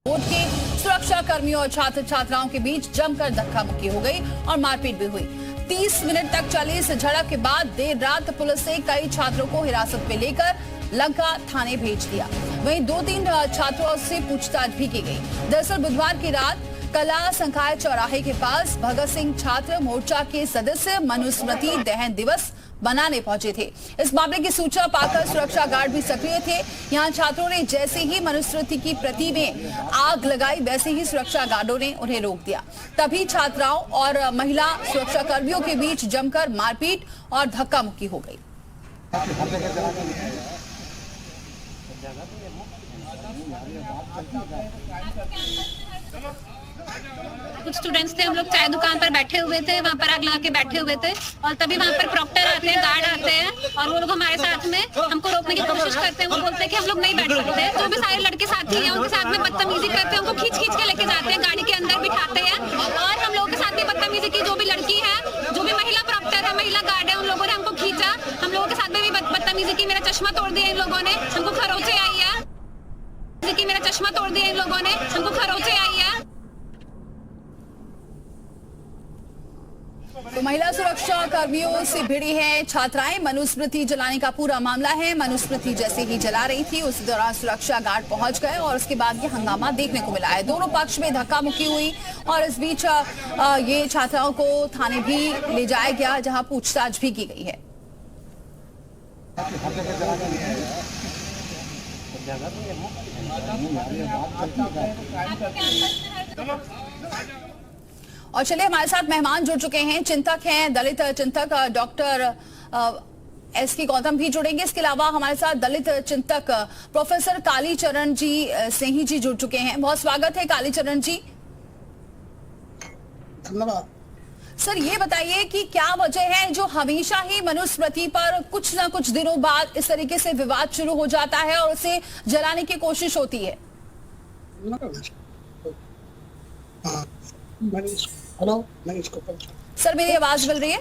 Board के सुरक्षा कर्मियों और छात्र छात्राओं के बीच जमकर धक्का मुक्की हो गई और मारपीट भी हुई। 30 मिनट तक चली इस झड़प के बाद देर रात पुलिस ने कई छात्रों को हिरासत में लेकर लंका थाने भेज दिया। वहीं 2-3 छात्रों से पूछताछ भी की गई। दरअसल बुधवार की रात कला संकाय चौराहे के पास भगत सिंह छात्र मोर्चा के सदस्य मनुस्मृति दहन दिवस बनाने पहुंचे थे। इस मामले की सूचना पाकर सुरक्षा गार्ड भी सक्रिय थे। यहां छात्रों ने जैसे ही मनुस्मृति की प्रति में आग लगाई, वैसे ही सुरक्षा गार्डों ने उन्हें रोक दिया। तभी छात्राओं और महिला सुरक्षा कर्मियों के बीच जमकर मारपीट और धक्का मुक्की हो गई। कुछ स्टूडेंट्स थे, हम लोग चाय दुकान पर बैठे हुए थे, वहाँ पर आग लगा के बैठे हुए थे और तभी वहाँ पर प्रॉक्टर आते हैं, गार्ड आते हैं और वो लोग हमारे साथ में हमको रोकने की कोशिश करते हैं। वो बोलते हैं कि हम लोग नहीं बैठ सकते। जो भी सारे लड़के साथी हैं उनके साथ में बदतमीजी करते हैं, उनको खींच के लेके जाते हैं, गाड़ी के अंदर बिठाते हैं और हम लोगों के साथ में बदतमीजी की। जो भी लड़की है, जो भी महिला प्रॉक्टर है, महिला गार्ड है, उन लोगों ने हमको खींचा, हम लोगों के साथ में भी बदतमीजी की। मेरा चश्मा तोड़ दिया इन लोगों ने, हमको खरोंचे आई है। मेरा चश्मा तोड़ दिया इन लोगों ने, हमको खरोंचे आई है। तो महिला सुरक्षा कर्मियों से भिड़ी हैं छात्राएं। मनुस्मृति जलाने का पूरा मामला है। मनुस्मृति जैसे ही जला रही थी उसी दौरान सुरक्षा गार्ड पहुंच गए और उसके बाद ये हंगामा देखने को मिला है। दोनों पक्ष में धक्का मुक्की हुई और इस बीच ये छात्राओं को थाने भी ले जाया गया, जहां पूछताछ भी की गई है। और चलिए, हमारे साथ मेहमान जुड़ चुके हैं, चिंतक हैं, दलित चिंतक डॉक्टर एस.के. गौतम भी जुड़ेंगे। इसके अलावा हमारे साथ दलित चिंतक प्रोफेसर कालीचरण जी सिंह जी जुड़ चुके हैं। बहुत स्वागत है कालीचरण जी। धन्यवाद। सर, ये बताइए कि क्या वजह है जो हमेशा ही मनुस्मृति पर कुछ ना कुछ दिनों बाद इस तरीके से विवाद शुरू हो जाता है और उसे जलाने की कोशिश होती है? हेलो, सर मेरी आवाज मिल रही है?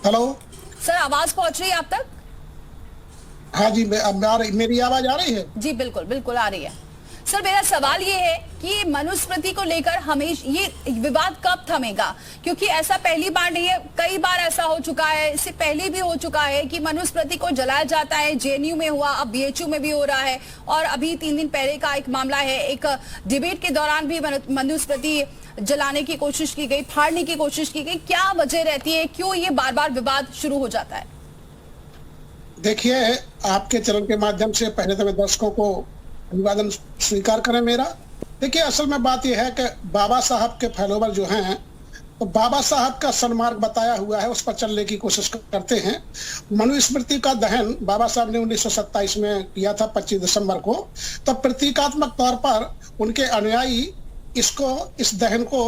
हेलो सर, आवाज पहुंच रही है आप तक? हाँ जी, मेरी आवाज आ रही है? जी बिल्कुल बिल्कुल आ रही है। सर, मेरा सवाल ये है कि मनुस्मृति को लेकर हमेशा ये विवाद कब थमेगा? क्योंकि ऐसा पहली बार नहीं है, कई बार ऐसा हो चुका है, इससे पहले भी हो चुका है कि मनुस्मृति को जलाया जाता है। जेएनयू में हुआ, अब बीएचयू में भी हो रहा है और अभी 3 दिन पहले का एक मामला है, एक डिबेट के दौरान भी मनुस्मृति जलाने की कोशिश की गई, फाड़ने की कोशिश की गई। क्या वजह रहती है, क्यों ये बार बार विवाद शुरू हो जाता है? देखिए, आपके चरण के माध्यम से पहले तो मैं दर्शकों को अभिवादन स्वीकार करें मेरा। देखिए, असल में बात यह है कि बाबा साहब के फॉलोवर जो हैं, तो बाबा साहब का सन्मार्ग बताया हुआ है, उस पर चलने की कोशिश करते हैं। मनुस्मृति का दहन बाबा साहब ने 1927 में किया था, 25 दिसंबर को। तो प्रतीकात्मक तौर पर उनके अनुयायी इस दहन को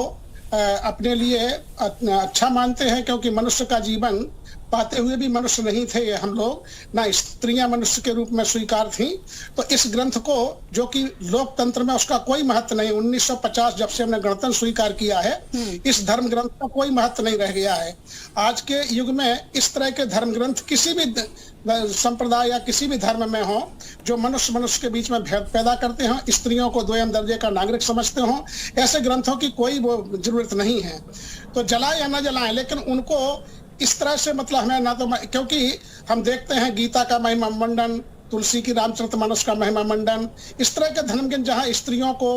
अपने लिए अच्छा मानते हैं, क्योंकि मनुष्य का जीवन पाते हुए भी मनुष्य नहीं थे ये हम लोग, ना स्त्रियां मनुष्य के रूप में स्वीकार थी। तो इस ग्रंथ को, जो कि लोकतंत्र में उसका कोई महत्व नहीं, 1950 जब से हमने गणतंत्र स्वीकार किया है, इस धर्म ग्रंथ का कोई महत्व नहीं रह गया है। आज के युग में इस तरह के धर्म ग्रंथ किसी भी संप्रदाय या किसी भी धर्म में हो, जो मनुष्य के बीच में भेद पैदा करते हो, स्त्रियों को दोयम दर्जे का नागरिक समझते हो, ऐसे ग्रंथों की कोई वो जरूरत नहीं है। तो जलाए या न जलाए, लेकिन उनको इस तरह से मतलब हमें ना तो, क्योंकि हम देखते हैं गीता का महिमा मंडन, तुलसी की रामचरितमानस का महिमा मंडन, इस तरह के धर्म ग्रंथ जहाँ स्त्रियों को,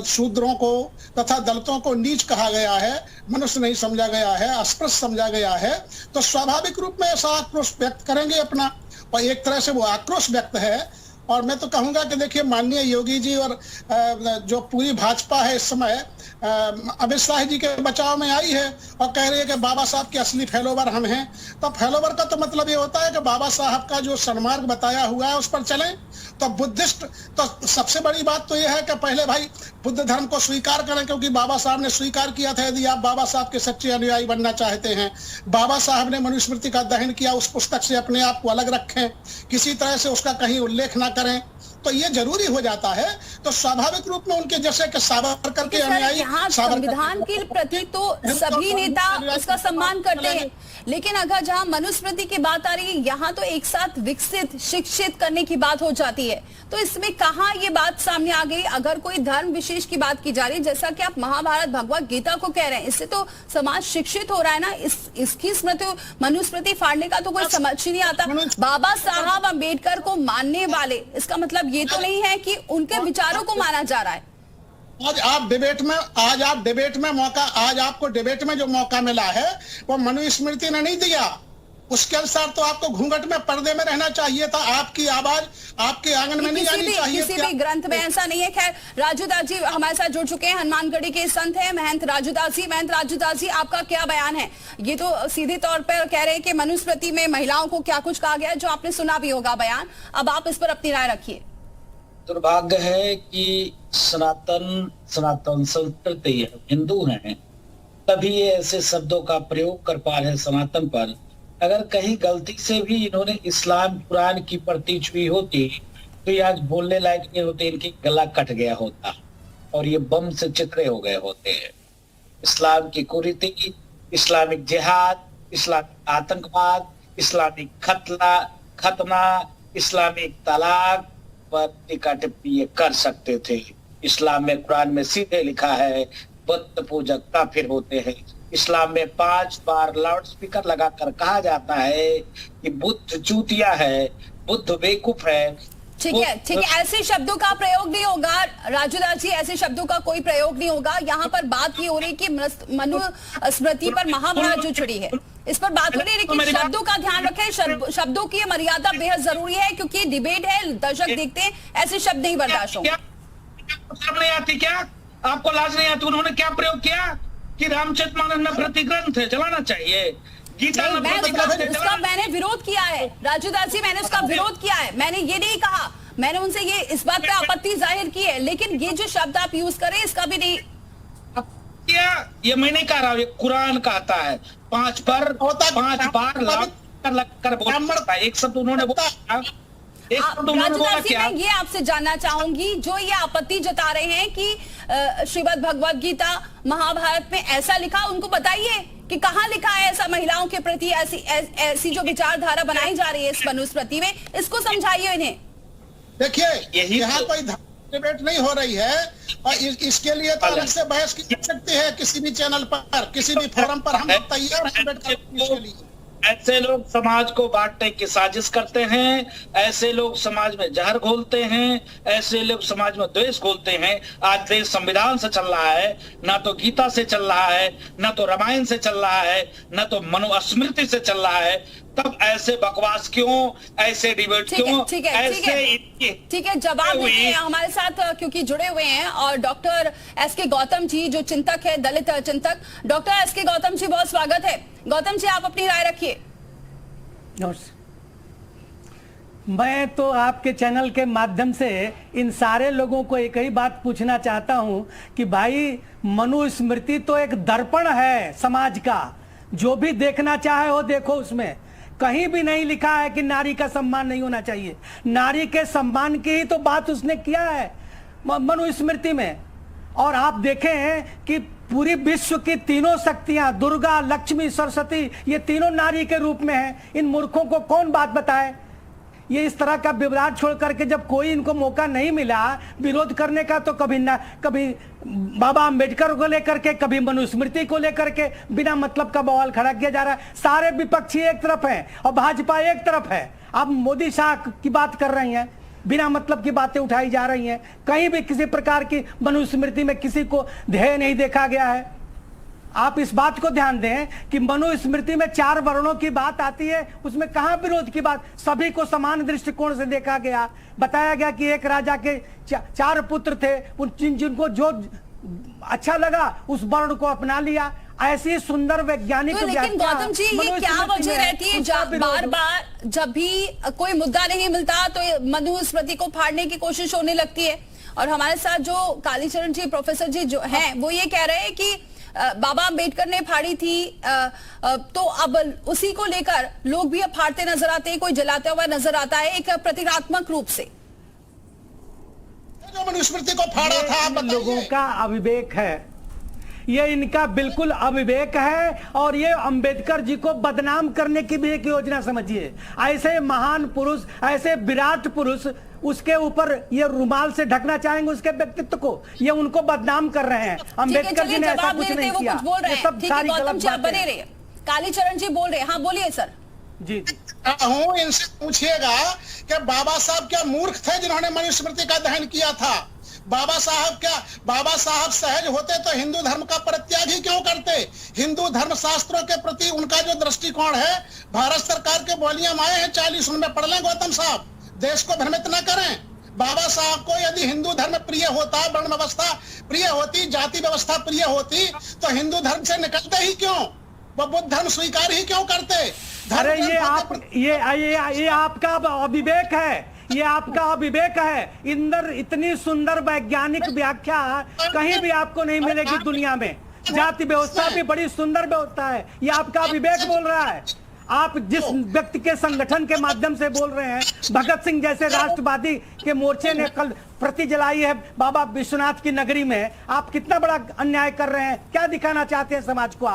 शूद्रों को तथा दलितों को नीच कहा गया है, मनुष्य नहीं समझा गया है, अस्पृश्य समझा गया है, तो स्वाभाविक रूप में ऐसा आक्रोश व्यक्त करेंगे अपना। और एक तरह से वो आक्रोश व्यक्त है। और मैं तो कहूंगा कि देखिए, माननीय योगी जी और जो पूरी भाजपा है इस समय अमित शाह जी के बचाव में आई है और कह रही है कि बाबा साहब के असली फॉलोवर हम हैं। तो फॉलोवर का तो मतलब ये होता है कि बाबा साहब का जो सन्मार्ग बताया हुआ है उस पर चलें। तो बुद्धिस्ट, तो सबसे बड़ी बात तो ये है कि पहले भाई बुद्ध धर्म को स्वीकार करें, क्योंकि बाबा साहब ने स्वीकार किया था। यदि आप बाबा साहब के सच्चे अनुयायी बनना चाहते हैं, बाबा साहब ने मनुस्मृति का दहन किया, उस पुस्तक से अपने आप को अलग रखें, किसी तरह से उसका कहीं उल्लेख ना करें, तो ये जरूरी हो जाता है। तो स्वाभाविक रूप में उनके जैसे कि सावरकर के अनुयायी, संविधान के प्रति तो सभी नेता उसका सम्मान करते हैं, लेकिन अगर जहां मनुस्मृति की बात आ रही है, यहाँ तो एक साथ विकसित शिक्षित करने की बात हो जाती है। रही है। तो इसमें कहाँ ये बात सामने आ गई? अगर कोई धर्म विशेष की बात की जा रही, जैसा कि आप महाभारत भगवत गीता को कह रहे हैं, इससे तो समाज शिक्षित हो रहा है ना। इसकी स्मृति, मनुस्मृति फाड़ने का तो कोई समझ ही नहीं आता। बाबा साहब अम्बेडकर को मानने वाले, इसका मतलब ये तो नहीं है कि उनके विचारों को माना जा रहा है। आज आपको डिबेट में जो मौका मिला है वो मनुस्मृति ने नहीं दिया। उसके अनुसार तो आपको घूंघट में, पर्दे में रहना चाहिए था। आपकी आवाज आपके आंगन में नहीं आनी चाहिए। किसी भी ग्रंथ में ऐसा नहीं है। खैर, राजूदास जी हमारे साथ जुड़ चुके हैं, हनुमानगढ़ी के संत हैं महंत राजूदास जी। महंत राजूदास जी, आपका क्या बयान है? ये तो सीधे तौर पर कह रहे हैं कि मनुस्मृति में महिलाओं को क्या कुछ कहा गया है, जो आपने सुना भी होगा बयान। अब आप इस पर अपनी राय रखिए। दुर्भाग्य है कि सनातन संस्कृति हिंदू हैं, तभी ये ऐसे शब्दों का प्रयोग कर पा रहे हैं सनातन पर। अगर कहीं गलती से भी इन्होंने इस्लाम कुरान की प्रति छुई होती तो ये आज बोलने लायक नहीं होते, इनकी गला कट गया होता और ये बम से चितरे हो गए होते हैं। इस्लाम की कुरीति, इस्लामिक जिहाद, इस्लामिक आतंकवाद, इस्लामिक खतना, इस्लामिक तलाक पर टीका टिप्पणी ये कर सकते थे। इस्लाम में, कुरान में सीधे लिखा है बुत पूजक काफिर होते हैं। इस्लाम में 5 बार लाउड स्पीकर लगाकर कहा जाता है कि बुद्ध चूतिया है, बुद्ध बेवकूफ है। ठीक है, ऐसे शब्दों का प्रयोग नहीं होगा राजूदास जी, ऐसे शब्दों का कोई प्रयोग नहीं होगा। यहाँ पर बात ये हो रही कि मनुस्मृति पर महाभारत जो छिड़ी है, इस पर बात हो रही है। लेकिन शब्दों का ध्यान रखें, शब्दों की मर्यादा बेहद जरूरी है, क्योंकि डिबेट है, दर्शक देखते हैं, ऐसे शब्द नहीं बर्दाश्त होंगे। शर्म नहीं आती क्या? आपको लाज नहीं आती? उन्होंने क्या प्रयोग किया कि रामचरितमानस में प्रतिग्रंथ है, चलाना चाहिए। गीता में उसका मैंने विरोध किया है राजूदास जी, मैंने उसका विरोध किया है। मैंने ये नहीं कहा, मैंने उनसे ये इस बात पे आपत्ति जाहिर की है, लेकिन ये जो शब्द आप यूज करें इसका भी नहीं। ये मैं नहीं कह रहा, ये कुरान कहता है 5 बार लग कर बोला। एक शब्द उन्होंने बोला, मैं ये आपसे जानना चाहूंगी, जो ये आपत्ति जता रहे हैं कि श्रीमद् भगवत गीता महाभारत में ऐसा लिखा, उनको बताइए कि कहाँ लिखा है ऐसा महिलाओं के प्रति ऐसी जो विचारधारा बनाई जा रही है इस मनुस्मृति में, इसको समझाइए इन्हें। देखिए, यहाँ कोई डिबेट नहीं हो रही है और इसके लिए तो अलग से बहस की जा सकती है किसी भी चैनल पर, किसी भी फोरम पर। हम तैयार हैं डिबेट करने के लिए। ऐसे लोग समाज को बांटने की साजिश करते हैं, ऐसे लोग समाज में जहर घोलते हैं, ऐसे लोग समाज में द्वेष घोलते हैं। आज देश संविधान से चल रहा है, ना तो गीता से चल रहा है, ना तो रामायण से चल रहा है, ना तो मनुस्मृति से चल रहा है। तब ऐसे बकवास क्यों, ऐसे डिबेट क्यों? ठीक है, जवाब देंगे हमारे साथ क्योंकि जुड़े हुए हैं, और डॉक्टर एस.के. गौतम जी जो चिंतक है, दलित चिंतक। Doctor S K. गौतम जी, बहुत स्वागत है। गौतम जी, आप अपनी राय रखिए। मैं तो आपके चैनल के माध्यम से इन सारे लोगों को एक ही बात पूछना चाहता हूं कि भाई, मनुस्मृति तो एक दर्पण है समाज का, जो भी देखना चाहे वो देखो। उसमें कहीं भी नहीं लिखा है कि नारी का सम्मान नहीं होना चाहिए। नारी के सम्मान की ही तो बात उसने किया है मनुस्मृति में। और आप देखें हैं कि पूरी विश्व की तीनों शक्तियां, दुर्गा, लक्ष्मी, सरस्वती, ये तीनों नारी के रूप में हैं। इन मूर्खों को कौन बात बताए? ये इस तरह का विवाद छोड़ करके जब कोई इनको मौका नहीं मिला विरोध करने का, तो कभी बाबा अम्बेडकर को लेकर के, कभी मनुस्मृति को लेकर के बिना मतलब का बवाल खड़ा किया जा रहा है। सारे विपक्षी एक तरफ हैं और भाजपा एक तरफ है। आप मोदी शाह की बात कर रही हैं, बिना मतलब की बातें उठाई जा रही हैं। कहीं भी किसी प्रकार की मनुस्मृति में किसी को ध्येय नहीं देखा गया है। आप इस बात को ध्यान दें कि मनुस्मृति में 4 वर्णों की बात आती है, उसमें कहां विरोध की बात? सभी को समान दृष्टिकोण से देखा गया। बताया गया कि एक राजा के 4 पुत्र थे, जिनको जो अच्छा लगा उस वर्ण को अपना लिया। ऐसी सुंदर वैज्ञानिक तो लेकिन गौतम जी, ये क्या वजह रहती है बार बार जब भी कोई मुद्दा नहीं मिलता तो मनुस्मृति को फाड़ने की कोशिश होने लगती है? और हमारे साथ जो कालीचरण जी, प्रोफेसर जी जो हैं, वो ये कह रहे हैं कि बाबा अम्बेडकर ने फाड़ी थी, तो अब उसी को लेकर लोग भी अब फाड़ते नजर आते हैं, कोई जलाता हुआ नजर आता है एक प्रतीकात्मक रूप से। जो मनुस्मृति को फाड़ा था, लोगों का अविवेक है, ये इनका बिल्कुल अविवेक है। और ये अंबेडकर जी को बदनाम करने की भी एक योजना समझिए। ऐसे महान पुरुष, ऐसे विराट पुरुष उसके ऊपर ये रुमाल से ढकना चाहेंगे उसके व्यक्तित्व को, ये उनको बदनाम कर रहे हैं। अम्बेडकर जी ने ऐसा कुछ नहीं किया। बोल रहे ये सब सारी गलत बातें बने रहे। कालीचरण जी बोल रहे हैं, हाँ बोलिए सर। जी हूँ, इनसे पूछिएगा कि बाबा साहब क्या मूर्ख थे जिन्होंने मनुस्मृति का दहन किया था? बाबा साहब सहज होते तो हिंदू धर्म का परित्याग ही क्यों करते? हिंदू धर्म शास्त्रों के प्रति उनका जो दृष्टिकोण है, भारत सरकार के वॉल्यूम आए हैं 40, उनमें पढ़ लें गौतम साहब। देश को भ्रमित न करें। बाबा साहब को यदि हिंदू धर्म प्रिय होता, वर्ण व्यवस्था प्रिय होती, जाति व्यवस्था प्रिय होती, तो हिंदू धर्म से निकलते ही क्यों? वो बुद्ध धर्म स्वीकार ही क्यों करते? अरे ये आपका अविवेक है, ये आपका अविवेक है। इंदर इतनी सुंदर वैज्ञानिक व्याख्या कहीं भी आपको नहीं मिलेगी दुनिया में। जाति व्यवस्था भी बड़ी सुंदर व्यवस्था है, ये आपका अविवेक बोल रहा है। आप जिस व्यक्ति के संगठन के माध्यम से बोल रहे हैं, भगत सिंह जैसे राष्ट्रवादी के मोर्चे ने कल प्रति जलाई है बाबा विश्वनाथ की नगरी में, आप कितना बड़ा अन्याय कर रहे हैं? क्या दिखाना चाहते हैं समाज को?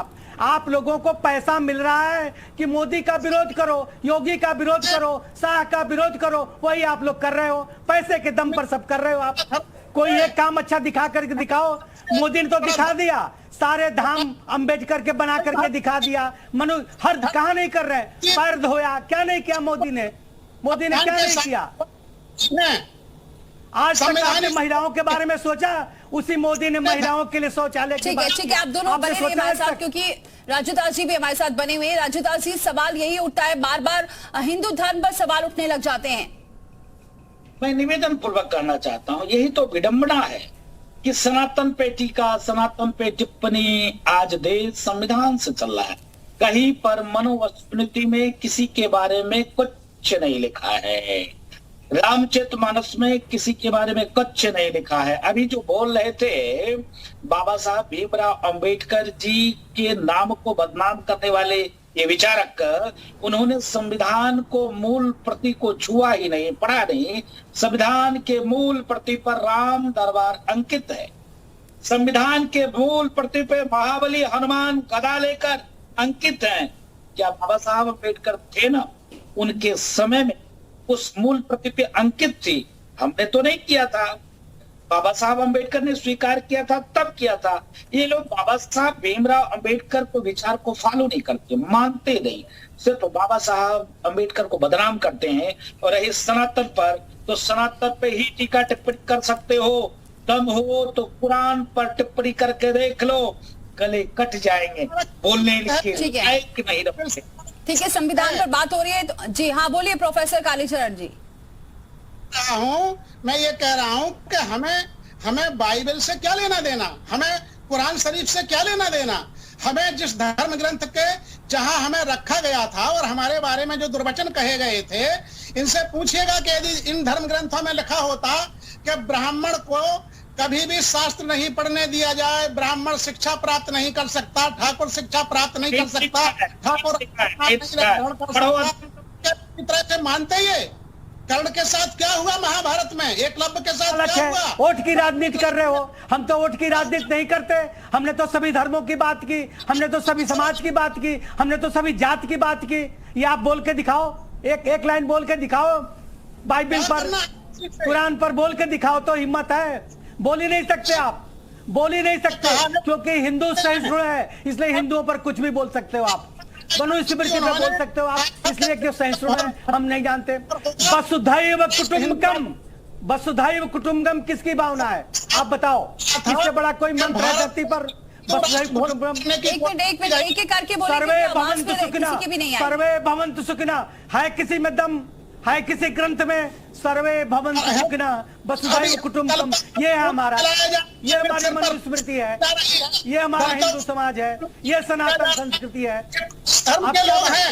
आप लोगों को पैसा मिल रहा है कि मोदी का विरोध करो, योगी का विरोध करो, शाह का विरोध करो, वही आप लोग कर रहे हो। पैसे के दम पर सब कर रहे हो आप। कोई एक काम अच्छा दिखा करके दिखाओ। मोदी ने तो दिखा दिया, सारे धाम अम्बेडकर के बना करके दिखा दिया। हर कहाँ नहीं कर रहे, पैर धोया, क्या नहीं किया मोदी ने क्या नहीं किया? आज तक आपने महिलाओं के बारे में सोचा? उसी मोदी ने महिलाओं के लिए शौचालय ठीक है, आप दोनों बने रहिए हमारे साथ, क्योंकि राजू दास जी भी हमारे साथ बने हुए हैं। राजू दास जी, सवाल यही उठता है, बार बार हिंदू धर्म पर सवाल उठने लग जाते हैं। मैं निवेदन पूर्वक करना चाहता हूं, यही तो विडंबना है कि सनातन पे टीका, सनातन पे टिप्पणी आज देश संविधान से चल रहा है। कहीं पर मनुस्मृति में किसी के बारे में कुछ नहीं लिखा है, रामचरितमानस में किसी के बारे में कुछ नहीं लिखा है। अभी जो बोल रहे थे बाबा साहब भीमराव अंबेडकर जी के नाम को बदनाम करने वाले ये विचारक, उन्होंने संविधान को मूल प्रति को छुआ ही नहीं, पढ़ा नहीं। संविधान के मूल प्रति पर राम दरबार अंकित है, संविधान के मूल प्रति पे महाबली हनुमान गदा लेकर अंकित हैं। क्या बाबा साहब अंबेडकर थे ना, उनके समय में उस मूल प्रति पे अंकित थी। हमने तो नहीं किया था, बाबा साहब अंबेडकर ने स्वीकार किया था, तब किया था। ये लोग बाबा साहब भीमराव अंबेडकर को विचार को फॉलो नहीं करते, मानते नहीं, सिर्फ तो बाबा साहब अंबेडकर को बदनाम करते हैं। और रही सनातन पर, तो सनातन पे ही टीका टिप्पणी कर सकते हो। दम हो तो कुरान पर टिप्पणी करके देख लो, गले कट जाएंगे। बोलने लिखे नहीं रखते। ठीक है, संविधान पर बात हो रही है तो जी हाँ बोलिए प्रोफेसर कालीचरण जी। मैं ये कह रहा हूँ कि हमें बाइबल से क्या लेना देना, हमें कुरान शरीफ से क्या लेना देना। हमें जिस धर्म ग्रंथ के जहां हमें रखा गया था और हमारे बारे में जो दुर्वचन कहे गए थे, इनसे पूछिएगा कि यदि इन धर्म ग्रंथों में लिखा होता कि ब्राह्मण को कभी भी शास्त्र नहीं पढ़ने दिया जाए, ब्राह्मण शिक्षा प्राप्त नहीं कर सकता, ठाकुर शिक्षा प्राप्त नहीं कर सकता, ठाकुर तरह से मानते ही। कर्ण के साथ क्या हुआ महाभारत में, एकलव्य के साथ क्या हुआ? वोट की राजनीति कर रहे हो, हम तो वोट की राजनीति नहीं करते। हमने तो सभी धर्मों की बात की, हमने तो सभी समाज की बात की, हमने तो सभी जात की बात की। ये आप बोल के दिखाओ, एक लाइन बोल के दिखाओ, बाइबल पर कुरान पर बोल के दिखाओ तो हिम्मत है। बोल ही नहीं सकते आप, बोल ही नहीं सकते, क्योंकि हिंदू सहिष्णु है, इसलिए हिंदुओं पर कुछ भी बोल सकते हो आप। मनुस्मृति पे बोल सकते हो आप, इसलिए क्यों सहिष्णु है हम नहीं जानते। वसुधैव कुटुंबकम, वसुधैव कुटुंबकम किसकी भावना है आप बताओ? इससे बड़ा कोई मंत्र है धरती पर? एक मिनट एक करके बोलिए। सर्वे भवन्तु सुखिनः, सर्वे भवन्तु सुखिनः है किसी में दम है, किसी ग्रंथ में सर्वे भवन्तु सुखिनः वसुधैव कुटुंबकम। ये है हमारा, ये हमारी मनुस्मृति है, ये हमारा हिंदू समाज है, ये सनातन संस्कृति है।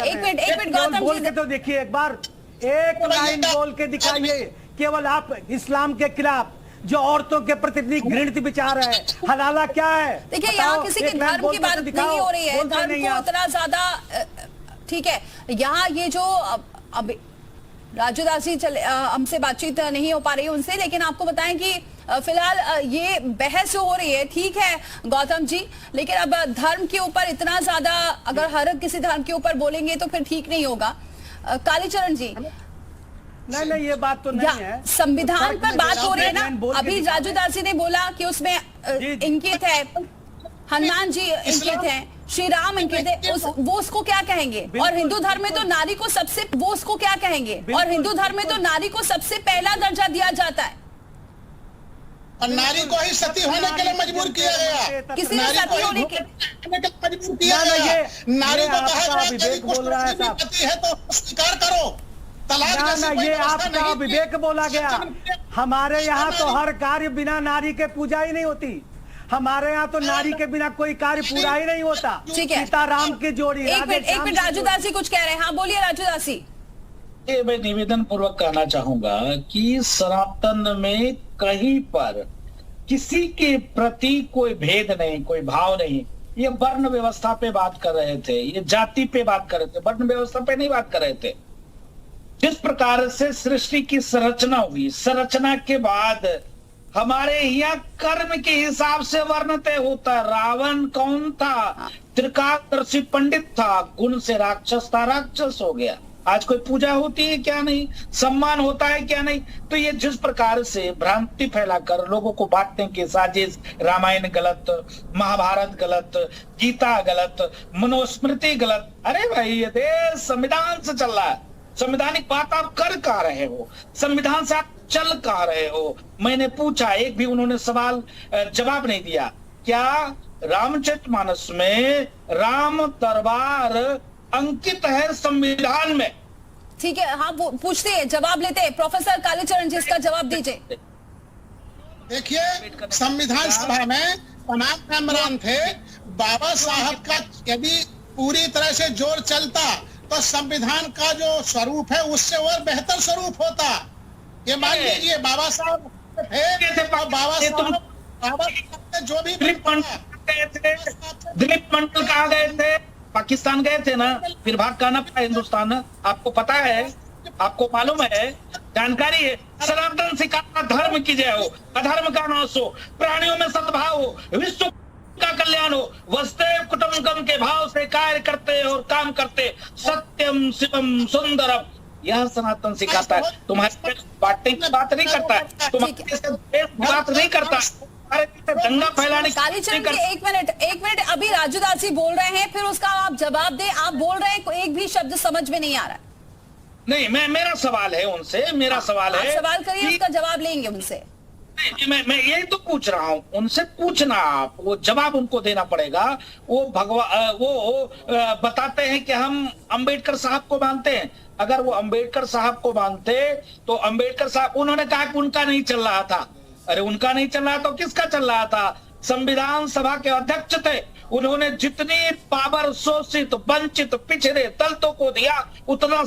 एक मिनट गौतम बोल के तो देखिए, एक बार एक लाइन बोल के दिखाइए। केवल आप इस्लाम के खिलाफ जो औरतों के प्रति घृणित विचार है, हलाला क्या है? देखिए यहाँ किसी के धर्म की बात नहीं हो रही है, धर्म को इतना ज्यादा ठीक है। यहाँ ये जो अब राजू दास जी हमसे बातचीत नहीं हो पा रही है उनसे, लेकिन आपको बताएं कि फिलहाल ये बहस हो रही है, ठीक है गौतम जी, लेकिन अब धर्म के ऊपर इतना ज्यादा अगर हर किसी धर्म के ऊपर बोलेंगे तो फिर ठीक नहीं होगा। कालीचरण जी नहीं नहीं, ये बात तो नहीं है। संविधान पर बात हो रही है ना, अभी राजू दासी ने बोला कि उसमें इंकित है, हनुमान जी इंकित है, श्री राम इंकित है, वो उसको क्या कहेंगे? और हिंदू धर्म में तो नारी को सबसे, वो उसको क्या कहेंगे? और हिंदू धर्म में तो नारी को सबसे पहला दर्जा दिया जाता है, और नारी को ही सती होने के लिए मजबूर किया गया। किसी ने सती होने के मजबूर किया गया। नारी को कहा गया कि यदि पति है तो स्वीकार करो। तलाक जैसी कोई ये व्यवस्था आपका नहीं। विवेक बोला गया। हमारे यहाँ तो हर कार्य बिना नारी के पूजा ही नहीं होती। हमारे यहाँ तो नारी के बिना कोई कार्य पूरा ही नहीं होता। ठीक है, सीता राम की जोड़ी। एक मिनट राजू दासी कुछ कह रहे हैं। हाँ बोलिए राजू दासी। ये मैं निवेदन पूर्वक कहना चाहूंगा कि सनातन में कहीं पर किसी के प्रति कोई भेद नहीं, कोई भाव नहीं। ये वर्ण व्यवस्था पे बात कर रहे थे, ये जाति पे बात कर रहे थे, वर्ण व्यवस्था पे नहीं बात कर रहे थे। जिस प्रकार से सृष्टि की संरचना हुई, संरचना के बाद हमारे यहाँ कर्म के हिसाब से वर्ण तय होता। रावण कौन था? त्रिकालदर्शी पंडित था, गुण से राक्षस था, राक्षस हो गया। आज कोई पूजा होती है क्या? नहीं। सम्मान होता है क्या? नहीं। तो ये जिस प्रकार से भ्रांति फैलाकर लोगों को बांटने की साजिश, रामायण गलत, महाभारत गलत, गीता गलत, मनुस्मृति गलत। अरे भाई ये देश संविधान से चल रहा है। संवैधानिक बात आप कर कहाँ रहे हो? संविधान से आप चल कहाँ रहे हो? मैंने पूछा, एक भी उन्होंने सवाल जवाब नहीं दिया। क्या रामचरितमानस में राम दरबार अंकित है संविधान में? ठीक है, हाँ पूछते हैं, जवाब लेते हैं। प्रोफेसर कालीचरण जी इसका जवाब दीजिए। देखिए, संविधान सभा में तमाम मेंबरान थे। बाबा साहब का यदि पूरी तरह से जोर चलता तो संविधान का जो स्वरूप है उससे और बेहतर स्वरूप होता। ये मान लीजिए बाबा साहब थे, बाबा साहब जो भी दिलीप मंडल कहाँ गए थे? पाकिस्तान गए थे ना, फिर भाग कहना पड़ा हिंदुस्तान। आपको पता है, आपको मालूम है, जानकारी है। सनातन सिखाता धर्म की जय हो, अधर्म का नाश हो, प्राणियों में सद्भाव हो, विश्व का कल्याण हो, वसुदेव कुटुंबकम के भाव से कार्य करते और काम करते, सत्यम शिवम सुंदरम। यह सनातन सिखाता है। तुम्हारे बांटने की बात नहीं करता है, तुम्हारे बात नहीं करता, दंगा फैलाने। कालीचरण जी एक मिनट, अभी राजू दासी बोल रहे हैं, फिर उसका आप जवाब दें। आप बोल रहे हैं, एक भी शब्द समझ में नहीं आ रहा है। नहीं, मेरा सवाल है उनसे, मेरा सवाल है। सवाल करिए, उसका जवाब लेंगे उनसे। मैं यही तो पूछ रहा हूँ, उनसे पूछना आप, वो जवाब उनको देना पड़ेगा। वो बताते हैं कि हम अंबेडकर साहब को मानते हैं। अगर वो अंबेडकर साहब को मानते तो अंबेडकर साहब, उन्होंने कहा कि उनका नहीं चल रहा था। अरे उनका नहीं चल रहा तो किसका चल रहा था? संविधान सभा के अध्यक्ष थे। उन्होंने जितनी पावर शोषित, वंचित, पिछड़े दलितों को दिया, उतना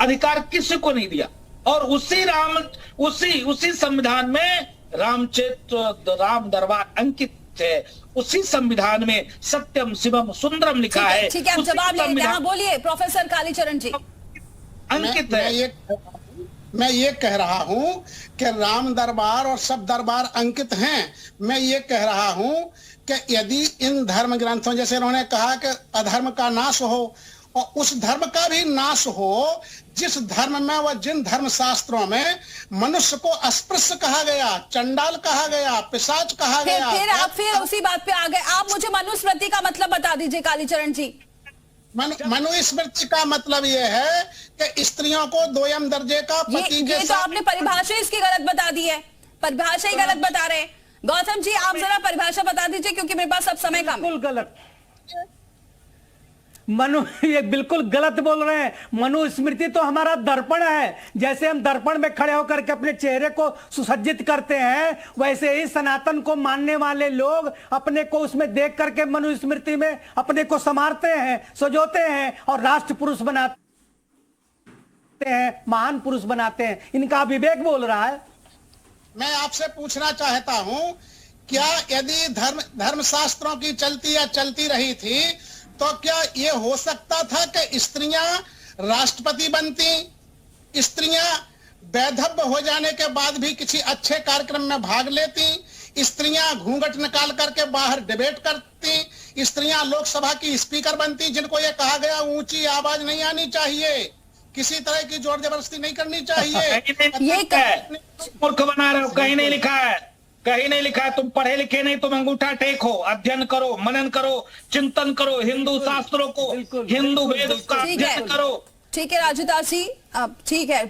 अधिकार किसी को नहीं दिया। और उसी संविधान में राम दरबार अंकित है। उसी संविधान में सत्यम शिवम सुंदरम लिखा है। ठीक है, आप जवाब ले लेते हैं। बोलिए प्रोफेसर कालीचरण जी। अंकित है। मैं ये कह रहा हूं कि राम दरबार और सब दरबार अंकित हैं। मैं ये कह रहा हूं कि यदि इन धर्म ग्रंथों, जैसे उन्होंने कहा कि अधर्म का नाश हो, और उस धर्म का भी नाश हो जिस धर्म में व जिन धर्म शास्त्रों में मनुष्य को अस्पृश्य कहा गया, चंडाल कहा गया, पिशाच कहा गया। फिर उसी बात पे आ गए आप। मुझे मनुस्मृति का मतलब बता दीजिए कालीचरण जी। मनुस्मृति का मतलब यह है कि स्त्रियों को दोयम दर्जे का पति के साथ। तो आपने परिभाषा इसकी गलत बता दी है, परिभाषा ही गलत बता रहे हैं। गौतम जी आप जरा परिभाषा बता दीजिए, क्योंकि मेरे पास अब समय कम है। बिल्कुल गलत ये बिल्कुल गलत बोल रहे हैं। मनुस्मृति तो हमारा दर्पण है। जैसे हम दर्पण में खड़े होकर के अपने चेहरे को सुसज्जित करते हैं, वैसे ही सनातन को मानने वाले लोग अपने को उसमें देख करके मनुस्मृति में अपने को संवारते हैं, सजोते हैं और राष्ट्र पुरुष बनाते हैं, महान पुरुष बनाते हैं। इनका विवेक बोल रहा है। मैं आपसे पूछना चाहता हूं, क्या यदि धर्म शास्त्रों की चलती रही थी तो क्या ये हो सकता था कि स्त्रियां राष्ट्रपति बनती, स्त्रियां वैधव्य हो जाने के बाद भी किसी अच्छे कार्यक्रम में भाग लेती, स्त्रियां घूंघट निकाल करके बाहर डिबेट करती, स्त्रियां लोकसभा की स्पीकर बनती, जिनको ये कहा गया ऊंची आवाज नहीं आनी चाहिए? किसी तरह की जोर जबरदस्ती नहीं करनी चाहिए। ये मूर्ख बना रहे हो, कहीं नहीं लिखा है, कहीं नहीं लिखा है। तुम पढ़े लिखे नहीं, तुम अंगूठा टेको, अध्ययन करो, मनन करो, चिंतन करो, हिंदू शास्त्रों को, हिंदू वेदों का अध्ययन करो। ठीक है राजू दास जी, अब ठीक है।